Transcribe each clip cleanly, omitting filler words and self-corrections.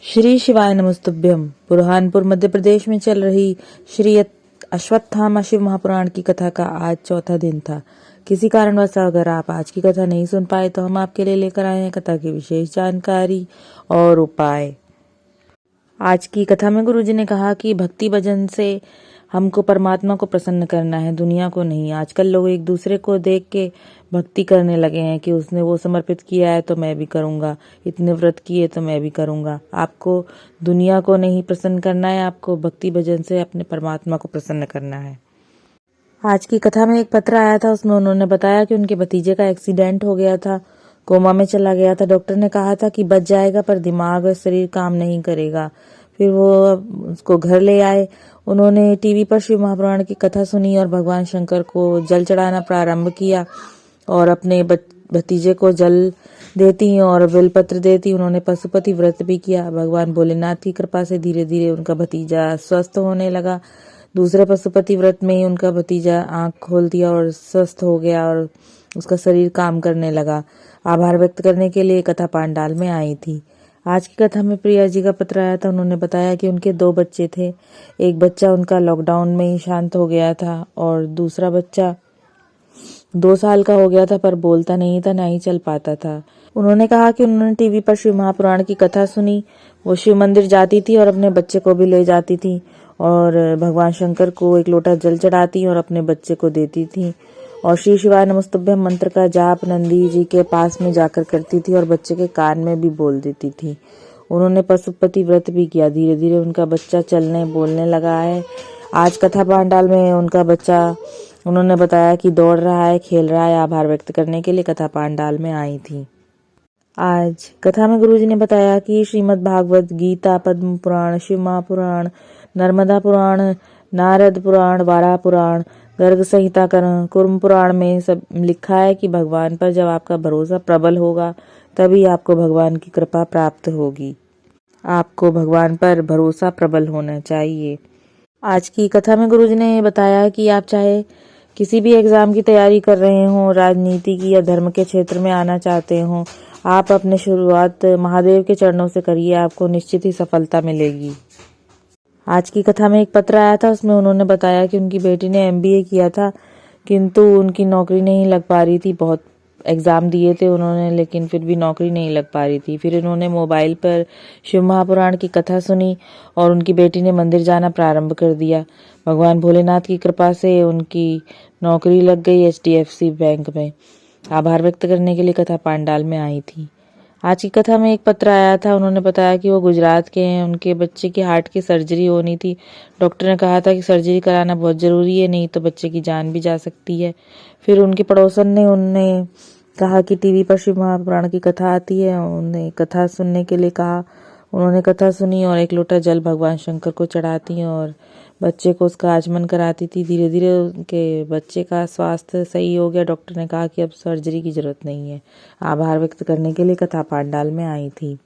श्री शिवाय नमस्तुभ्यम। बुरहानपुर मध्य प्रदेश में चल रही श्री अश्वत्थामा शिव महापुराण की कथा का आज चौथा दिन था। किसी कारणवश अगर आप आज की कथा नहीं सुन पाए तो हम आपके लिए लेकर आए हैं कथा की विशेष जानकारी और उपाय। आज की कथा में गुरुजी ने कहा कि भक्ति भजन से हमको परमात्मा को प्रसन्न करना है, दुनिया को नहीं। आजकल लोग एक दूसरे को देख के भक्ति करने लगे हैं कि उसने वो समर्पित किया है तो मैं भी करूंगा, इतने व्रत किए तो मैं भी करूंगा। आपको दुनिया को नहीं प्रसन्न करना है, आपको भक्ति भजन से अपने परमात्मा को प्रसन्न करना है। आज की कथा में एक पत्र आया था, उसमें उन्होंने बताया कि उनके भतीजे का एक्सीडेंट हो गया था, कोमा में चला गया था। डॉक्टर ने कहा था कि बच जाएगा पर दिमाग और शरीर काम नहीं करेगा। फिर वो उसको घर ले आए। उन्होंने टीवी पर शिव महापुराण की कथा सुनी और भगवान शंकर को जल चढ़ाना प्रारंभ किया और अपने भतीजे को जल देती और बेलपत्र देती। उन्होंने पशुपति व्रत भी किया। भगवान भोलेनाथ की कृपा से धीरे धीरे उनका भतीजा स्वस्थ होने लगा। दूसरे पशुपति व्रत में ही उनका भतीजा आंख खोल दिया और स्वस्थ हो गया और उसका शरीर काम करने लगा। आभार व्यक्त करने के लिए कथा पांडाल में आई थी। आज की कथा में प्रिया जी का पत्र आया था। उन्होंने बताया कि उनके 2 बच्चे थे। एक बच्चा उनका लॉकडाउन में ही शांत हो गया था और दूसरा बच्चा 2 साल का हो गया था पर बोलता नहीं था, ना ही चल पाता था। उन्होंने कहा कि उन्होंने टीवी पर शिव महापुराण की कथा सुनी। वो शिव मंदिर जाती थी और अपने बच्चे को भी ले जाती थी और भगवान शंकर को एक लोटा जल चढ़ाती और अपने बच्चे को देती थी और श्री शिवाय नमस्तुभ्यम मंत्र का जाप नंदी जी के पास में जाकर करती थी और बच्चे के कान में भी बोल देती थी। उन्होंने पशुपति व्रत भी किया। धीरे धीरे उनका बच्चा चलने बोलने लगा है। आज कथा पांडाल में उनका बच्चा उन्होंने बताया कि दौड़ रहा है, खेल रहा है। आभार व्यक्त करने के लिए कथा पांडाल में आई थी। आज कथा में गुरुजी ने बताया कि श्रीमद् भागवत गीता, पद्म पुराण, शिव महापुराण, नर्मदा पुराण, नारद पुराण, वाराह पुराण, गर्ग संहिता, कुर्म पुराण में सब लिखा है कि भगवान पर जब आपका भरोसा प्रबल होगा तभी आपको भगवान की कृपा प्राप्त होगी। आपको भगवान पर भरोसा प्रबल होना चाहिए। आज की कथा में गुरुजी ने बताया कि आप चाहे किसी भी एग्जाम की तैयारी कर रहे हो, राजनीति की या धर्म के क्षेत्र में आना चाहते हो, आप अपने शुरुआत महादेव के चरणों से करिए, आपको निश्चित ही सफलता मिलेगी। आज की कथा में एक पत्र आया था, उसमें उन्होंने बताया कि उनकी बेटी ने MBA किया था किंतु उनकी नौकरी नहीं लग पा रही थी। बहुत एग्जाम दिए थे उन्होंने लेकिन फिर भी नौकरी नहीं लग पा रही थी। फिर उन्होंने मोबाइल पर शिव महापुराण की कथा सुनी और उनकी बेटी ने मंदिर जाना प्रारंभ कर दिया। भगवान भोलेनाथ की कृपा से उनकी नौकरी लग गई HDFC बैंक में। आभार व्यक्त करने के लिए कथा पांडाल में आई थी। आज की कथा में एक पत्र आया था, उन्होंने बताया कि वो गुजरात के हैं। उनके बच्चे की हार्ट की सर्जरी होनी थी। डॉक्टर ने कहा था कि सर्जरी कराना बहुत ज़रूरी है, नहीं तो बच्चे की जान भी जा सकती है। फिर उनके पड़ोसन ने उन्हें कहा कि टीवी पर शिव महापुराण की कथा आती है, उन्हें कथा सुनने के लिए कहा। उन्होंने कथा सुनी और एक लोटा जल भगवान शंकर को चढ़ाती और बच्चे को उसका आचमन कराती थी। धीरे धीरे उनके बच्चे का स्वास्थ्य सही हो गया। डॉक्टर ने कहा कि अब सर्जरी की जरूरत नहीं है। आभार व्यक्त करने के लिए कथा पांडाल में आई थी।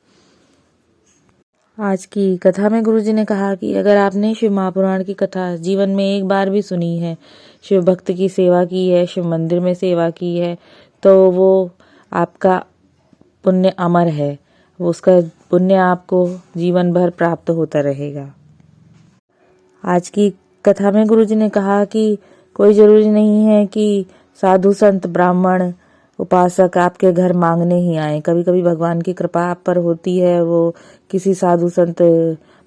आज की कथा में गुरुजी ने कहा कि अगर आपने शिव महापुराण की कथा जीवन में एक बार भी सुनी है, शिव भक्त की सेवा की है, शिव मंदिर में सेवा की है, तो वो आपका पुण्य अमर है। वो उसका पुण्य आपको जीवन भर प्राप्त होता रहेगा। आज की कथा में गुरुजी ने कहा कि कोई जरूरी नहीं है कि साधु संत ब्राह्मण उपासक आपके घर मांगने ही आए। कभी कभी भगवान की कृपा आप पर होती है, वो किसी साधु संत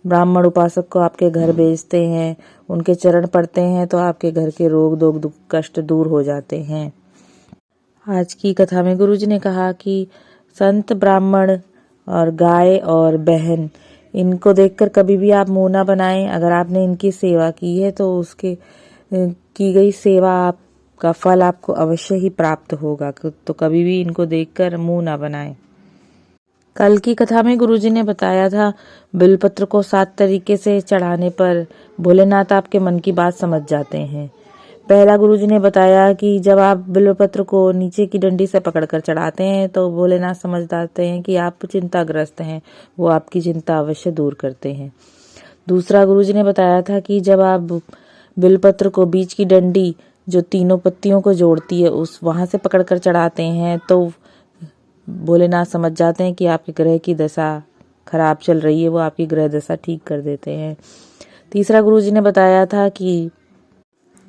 ब्राह्मण उपासक को आपके घर भेजते हैं, उनके चरण पड़ते हैं तो आपके घर के रोग दुख कष्ट दूर हो जाते हैं। आज की कथा में गुरुजी ने कहा कि संत ब्राह्मण और गाय और बहन, इनको देखकर कभी भी आप मुंह ना बनाएं। अगर आपने इनकी सेवा की है तो उसके की गई सेवा का फल आपको अवश्य ही प्राप्त होगा, तो कभी भी इनको देखकर मुंह ना बनाएं। कल की कथा में गुरुजी ने बताया था बिलपत्र को 7 तरीके से चढ़ाने पर भोलेनाथ आपके मन की बात समझ जाते हैं। पहला गुरुजी ने बताया कि जब आप बिल्वपत्र को नीचे की डंडी से पकड़कर चढ़ाते हैं तो भोलेनाथ समझ जाते हैं कि आप चिंताग्रस्त हैं, वो आपकी चिंता अवश्य दूर करते हैं। दूसरा गुरुजी ने बताया था कि जब आप बिल्वपत्र को बीच की डंडी जो तीनों पत्तियों को जोड़ती है उस वहां से पकड़कर चढ़ाते हैं तो भोलेनाथ समझ जाते हैं कि आपके ग्रह की दशा खराब चल रही है वो आपकी ग्रह दशा ठीक कर देते हैं। तीसरा गुरुजी ने बताया था कि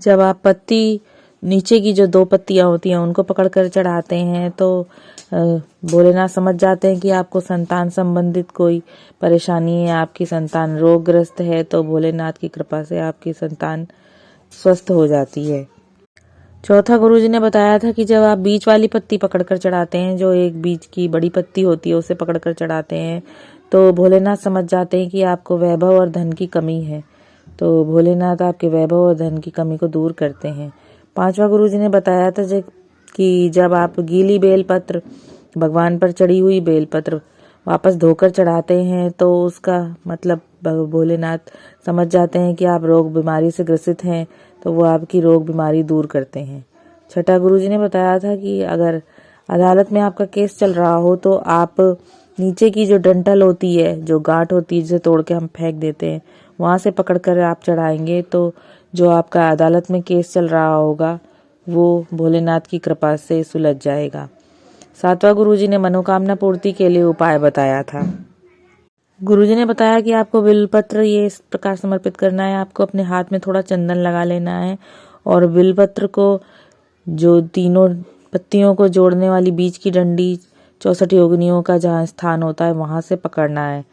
जब आप पत्ती नीचे की जो 2 पत्तियां होती हैं उनको पकड़कर चढ़ाते हैं तो भोलेनाथ समझ जाते हैं कि आपको संतान संबंधित कोई परेशानी है, आपकी संतान रोगग्रस्त है, तो भोलेनाथ की कृपा से आपकी संतान स्वस्थ हो जाती है। चौथा गुरुजी ने बताया था कि जब आप बीच वाली पत्ती पकड़कर चढ़ाते हैं, जो एक बीच की बड़ी पत्ती होती है उसे पकड़कर चढ़ाते हैं, तो भोलेनाथ समझ जाते हैं कि आपको वैभव और धन की कमी है, तो भोलेनाथ आपके वैभव और धन की कमी को दूर करते हैं। पांचवा गुरुजी ने बताया था कि जब आप गीली बेलपत्र, भगवान पर चढ़ी हुई बेलपत्र वापस धोकर चढ़ाते हैं तो उसका मतलब भोलेनाथ समझ जाते हैं कि आप रोग बीमारी से ग्रसित हैं, तो वो आपकी रोग बीमारी दूर करते हैं। छठा गुरुजी ने बताया था कि अगर अदालत में आपका केस चल रहा हो तो आप नीचे की जो डंठल होती है, जो गांठ होती है जिसे तोड़ के हम फेंक देते हैं, वहां से पकड़कर आप चढ़ाएंगे तो जो आपका अदालत में केस चल रहा होगा वो भोलेनाथ की कृपा से सुलझ जाएगा। सातवां गुरुजी ने मनोकामना पूर्ति के लिए उपाय बताया था। गुरुजी ने बताया कि आपको बिल्वपत्र ये इस प्रकार समर्पित करना है, आपको अपने हाथ में थोड़ा चंदन लगा लेना है और बिल्वपत्र को जो तीनों पत्तियों को जोड़ने वाली बीच की डंडी 64 योगिनियों का जहाँ स्थान होता है वहां से पकड़ना है।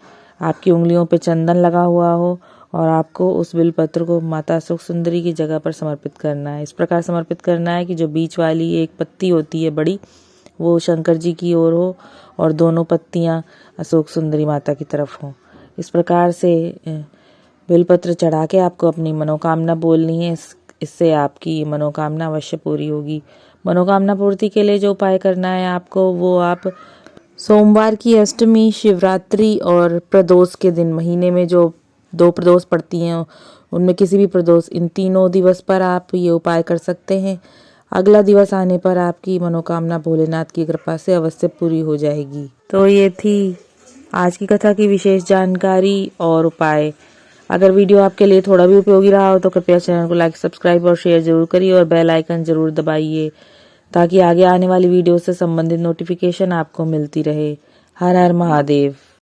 आपकी उंगलियों पे चंदन लगा हुआ हो और आपको उस बिल्वपत्र को माता अशोक सुंदरी की जगह पर समर्पित करना है। इस प्रकार समर्पित करना है कि जो बीच वाली एक पत्ती होती है बड़ी, वो शंकर जी की ओर हो और दोनों पत्तियां अशोक सुंदरी माता की तरफ हो। इस प्रकार से बिल्वपत्र चढ़ा के आपको अपनी मनोकामना बोलनी है, इससे आपकी मनोकामना अवश्य पूरी होगी। मनोकामना पूर्ति के लिए जो उपाय करना है आपको, वो आप सोमवार की अष्टमी, शिवरात्रि और प्रदोष के दिन, महीने में जो 2 प्रदोष पड़ती हैं उनमें किसी भी प्रदोष, इन तीनों दिवस पर आप ये उपाय कर सकते हैं। अगला दिवस आने पर आपकी मनोकामना भोलेनाथ की कृपा से अवश्य पूरी हो जाएगी। तो ये थी आज की कथा की विशेष जानकारी और उपाय। अगर वीडियो आपके लिए थोड़ा भी उपयोगी रहा हो तो कृपया चैनल को लाइक, सब्सक्राइब और शेयर जरूर करिए और बेल आइकन जरूर दबाइए ताकि आगे आने वाली वीडियो से संबंधित नोटिफिकेशन आपको मिलती रहे। हर हर महादेव।